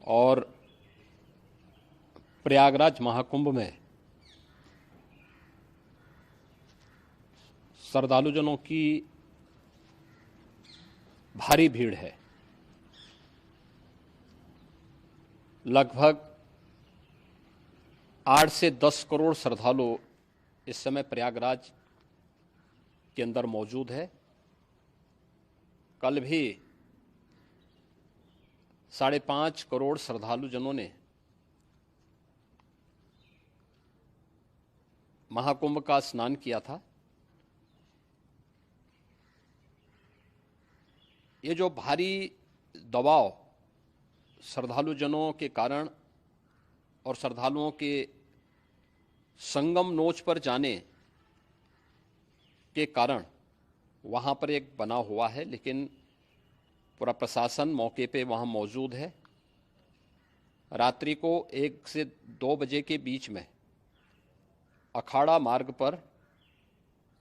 और प्रयागराज महाकुंभ में श्रद्धालुजनों की भारी भीड़ है। लगभग 8 से 10 करोड़ श्रद्धालु इस समय प्रयागराज के अंदर मौजूद है। कल भी 5.5 करोड़ श्रद्धालुजनों ने महाकुंभ का स्नान किया था। ये जो भारी दबाव श्रद्धालुजनों के कारण और श्रद्धालुओं के संगम नोच पर जाने के कारण वहाँ पर एक बना हुआ है, लेकिन पूरा प्रशासन मौके पे वहाँ मौजूद है। रात्रि को 1 से 2 बजे के बीच में अखाड़ा मार्ग पर,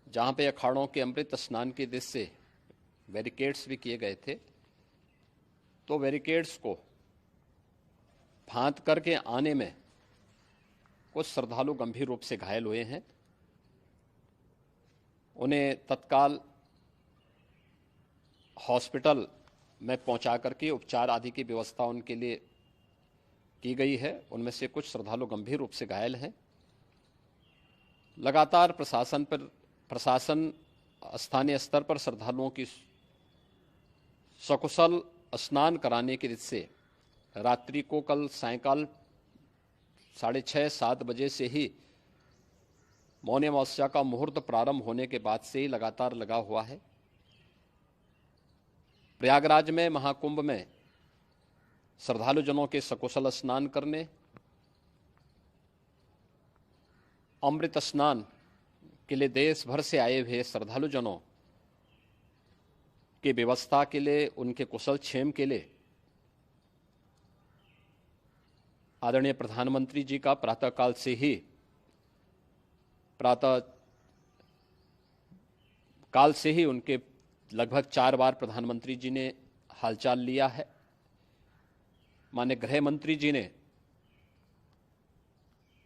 जहाँ पे अखाड़ों के अमृत स्नान के दृश्य से बैरिकेड्स भी किए गए थे, तो बैरिकेड्स को फांद करके आने में कुछ श्रद्धालु गंभीर रूप से घायल हुए हैं। उन्हें तत्काल हॉस्पिटल में पहुंचा करके उपचार आदि की व्यवस्था उनके लिए की गई है। उनमें से कुछ श्रद्धालु गंभीर रूप से घायल हैं। लगातार प्रशासन स्थानीय स्तर पर श्रद्धालुओं की सकुशल स्नान कराने के दृष्टि से रात्रि को कल सायंकाल 6:30-7 बजे से ही मौनी अमावस्या का मुहूर्त प्रारंभ होने के बाद से ही लगातार लगा हुआ है। प्रयागराज में महाकुंभ में श्रद्धालुजनों के सकुशल स्नान करने, अमृत स्नान के लिए देश भर से आए हुए श्रद्धालुजनों की व्यवस्था के लिए, उनके कुशल क्षेम के लिए आदरणीय प्रधानमंत्री जी का प्रातःकाल से ही उनके लगभग 4 बार प्रधानमंत्री जी ने हालचाल लिया है। माननीय गृह मंत्री जी ने,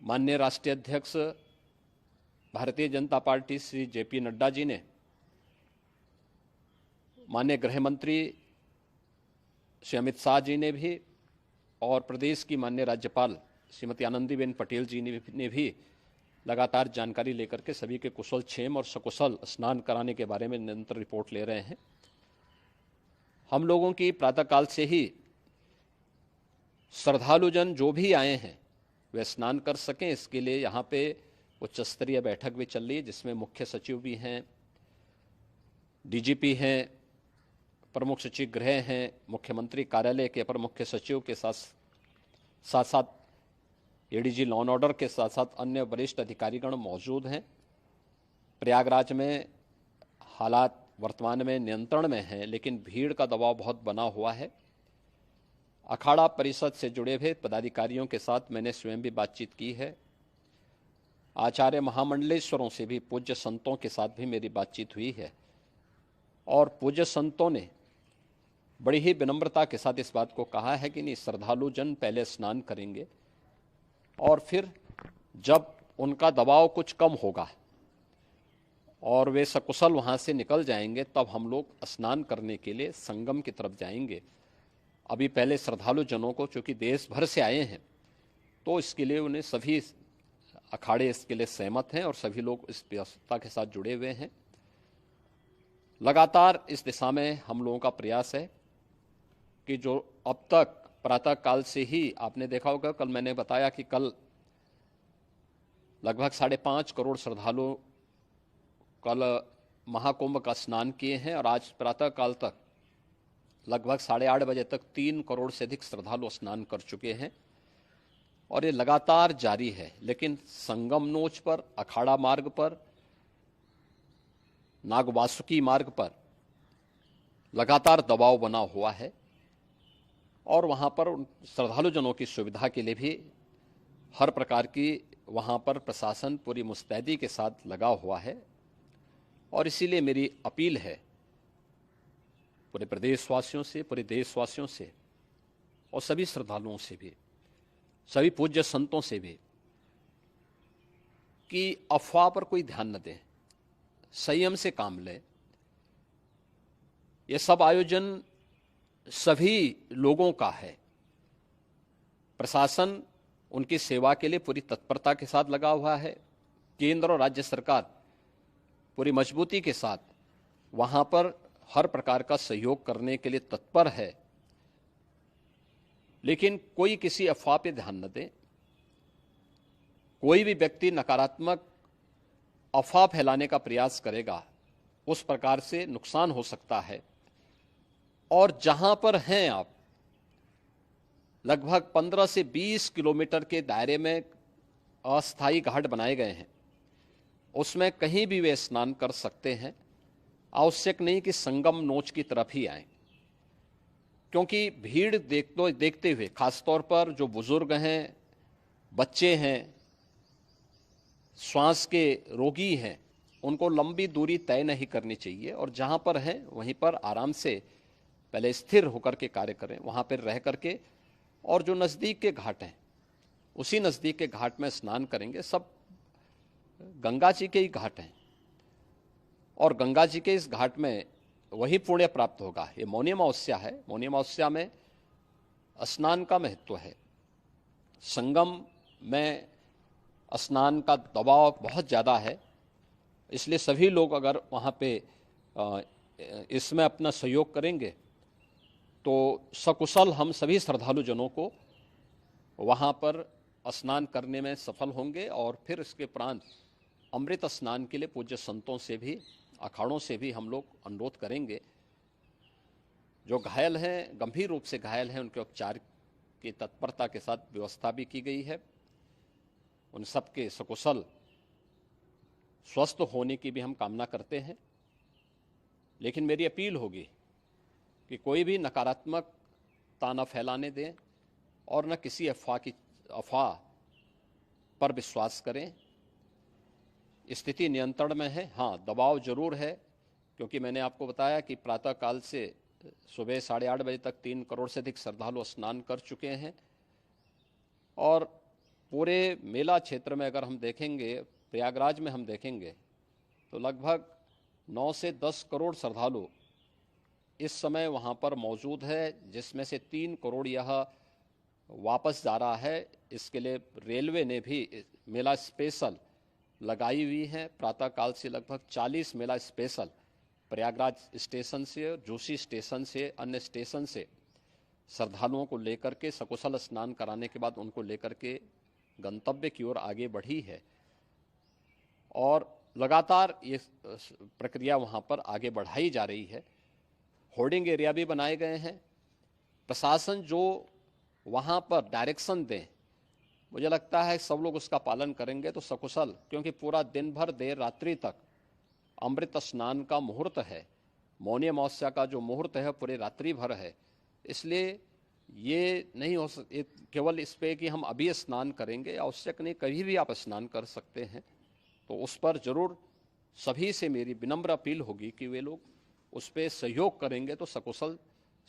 माननीय राष्ट्रीय अध्यक्ष भारतीय जनता पार्टी श्री जेपी नड्डा जी ने, माननीय गृह मंत्री श्री अमित शाह जी ने भी, और प्रदेश की माननीय राज्यपाल श्रीमती आनंदीबेन पटेल जी ने भी लगातार जानकारी लेकर के सभी के कुशल क्षेम और सकुशल स्नान कराने के बारे में निरंतर रिपोर्ट ले रहे हैं। हम लोगों की प्रातःकाल से ही श्रद्धालुजन जो भी आए हैं वे स्नान कर सकें, इसके लिए यहाँ पे उच्च स्तरीय बैठक भी चल रही है, जिसमें मुख्य सचिव भी हैं, डीजीपी हैं, प्रमुख सचिव गृह हैं, मुख्यमंत्री कार्यालय के अपर मुख्य सचिव के साथ साथ एडीजी लॉ एंड ऑर्डर के साथ साथ अन्य वरिष्ठ अधिकारीगण मौजूद हैं। प्रयागराज में हालात वर्तमान में नियंत्रण में हैं, लेकिन भीड़ का दबाव बहुत बना हुआ है। अखाड़ा परिषद से जुड़े हुए पदाधिकारियों के साथ मैंने स्वयं भी बातचीत की है। आचार्य महामंडलेश्वरों से भी, पूज्य संतों के साथ भी मेरी बातचीत हुई है, और पूज्य संतों ने बड़ी ही विनम्रता के साथ इस बात को कहा है कि नहीं, श्रद्धालु जन पहले स्नान करेंगे और फिर जब उनका दबाव कुछ कम होगा और वे सकुशल वहाँ से निकल जाएंगे, तब हम लोग स्नान करने के लिए संगम की तरफ जाएंगे। अभी पहले श्रद्धालु जनों को, चूँकि देश भर से आए हैं, तो इसके लिए उन्हें सभी अखाड़े इसके लिए सहमत हैं और सभी लोग इस व्यवस्था के साथ जुड़े हुए हैं। लगातार इस दिशा में हम लोगों का प्रयास है कि जो अब तक प्रातःकाल से ही आपने देखा होगा, कल मैंने बताया कि कल लगभग 5.5 करोड़ श्रद्धालु कल महाकुंभ का स्नान किए हैं, और आज प्रातःकाल तक लगभग 8:30 बजे तक 3 करोड़ से अधिक श्रद्धालु स्नान कर चुके हैं, और ये लगातार जारी है। लेकिन संगम नोच पर, अखाड़ा मार्ग पर, नागवासुकी मार्ग पर लगातार दबाव बना हुआ है, और वहाँ पर श्रद्धालुजनों की सुविधा के लिए भी हर प्रकार की वहाँ पर प्रशासन पूरी मुस्तैदी के साथ लगा हुआ है। और इसीलिए मेरी अपील है पूरे प्रदेशवासियों से, पूरे देशवासियों से और सभी श्रद्धालुओं से भी, सभी पूज्य संतों से भी कि अफवाह पर कोई ध्यान न दें, संयम से काम लें। ये सब आयोजन सभी लोगों का है। प्रशासन उनकी सेवा के लिए पूरी तत्परता के साथ लगा हुआ है। केंद्र और राज्य सरकार पूरी मजबूती के साथ वहां पर हर प्रकार का सहयोग करने के लिए तत्पर है। लेकिन कोई किसी अफवाह पे ध्यान न दे। कोई भी व्यक्ति नकारात्मक अफवाह फैलाने का प्रयास करेगा, उस प्रकार से नुकसान हो सकता है। और जहां पर हैं आप, लगभग 15 से 20 किलोमीटर के दायरे में अस्थायी घाट बनाए गए हैं, उसमें कहीं भी वे स्नान कर सकते हैं। आवश्यक नहीं कि संगम नोच की तरफ ही आएं, क्योंकि भीड़ देखते हुए, खासतौर पर जो बुजुर्ग हैं, बच्चे हैं, श्वास के रोगी हैं, उनको लंबी दूरी तय नहीं करनी चाहिए। और जहां पर हैं वहीं पर आराम से पहले स्थिर होकर के कार्य करें, वहां पर रह करके। और जो नज़दीक के घाट हैं, उसी नज़दीक के घाट में स्नान करेंगे। सब गंगा जी के ही घाट हैं और गंगा जी के इस घाट में वही पुण्य प्राप्त होगा। ये मौनी अमावस्या है। मौनी अमावस्या में स्नान का महत्व है। संगम में स्नान का दबाव बहुत ज़्यादा है, इसलिए सभी लोग अगर वहाँ पे इसमें अपना सहयोग करेंगे तो सकुशल हम सभी श्रद्धालु जनों को वहाँ पर स्नान करने में सफल होंगे। और फिर इसके उपरांत अमृत स्नान के लिए पूज्य संतों से भी, अखाड़ों से भी हम लोग अनुरोध करेंगे। जो घायल हैं, गंभीर रूप से घायल हैं, उनके उपचार की तत्परता के साथ व्यवस्था भी की गई है। उन सबके सकुशल स्वस्थ होने की भी हम कामना करते हैं। लेकिन मेरी अपील होगी कि कोई भी नकारात्मकता न फैलाने दें और न किसी अफवाह पर विश्वास करें। स्थिति नियंत्रण में है। हाँ, दबाव जरूर है, क्योंकि मैंने आपको बताया कि प्रातःकाल से सुबह 8:30 बजे तक 3 करोड़ से अधिक श्रद्धालु स्नान कर चुके हैं। और पूरे मेला क्षेत्र में अगर हम देखेंगे, प्रयागराज में हम देखेंगे, तो लगभग 9 से 10 करोड़ श्रद्धालु इस समय वहाँ पर मौजूद है, जिसमें से 3 करोड़ यह वापस जा रहा है। इसके लिए रेलवे ने भी मेला स्पेशल लगाई हुई है। प्रातःकाल से लगभग 40 मेला स्पेशल प्रयागराज स्टेशन से, जोशी स्टेशन से, अन्य स्टेशन से श्रद्धालुओं को लेकर के सकुशल स्नान कराने के बाद उनको लेकर के गंतव्य की ओर आगे बढ़ी है। और लगातार ये प्रक्रिया वहाँ पर आगे बढ़ाई जा रही है। होर्डिंग एरिया भी बनाए गए हैं। प्रशासन जो वहाँ पर डायरेक्शन दें, मुझे लगता है सब लोग उसका पालन करेंगे तो सकुशल, क्योंकि पूरा दिन भर देर रात्रि तक अमृत स्नान का मुहूर्त है। मौनी अमावस्या का जो मुहूर्त है पूरे रात्रि भर है। इसलिए ये नहीं हो केवल इस पे कि हम अभी स्नान करेंगे, आवश्यक नहीं, कभी भी आप स्नान कर सकते हैं। तो उस पर जरूर सभी से मेरी विनम्र अपील होगी कि वे लोग उस पर सहयोग करेंगे तो सकुशल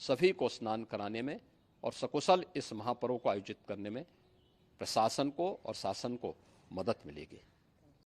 सभी को स्नान कराने में और सकुशल इस महापर्व को आयोजित करने में प्रशासन को और शासन को मदद मिलेगी।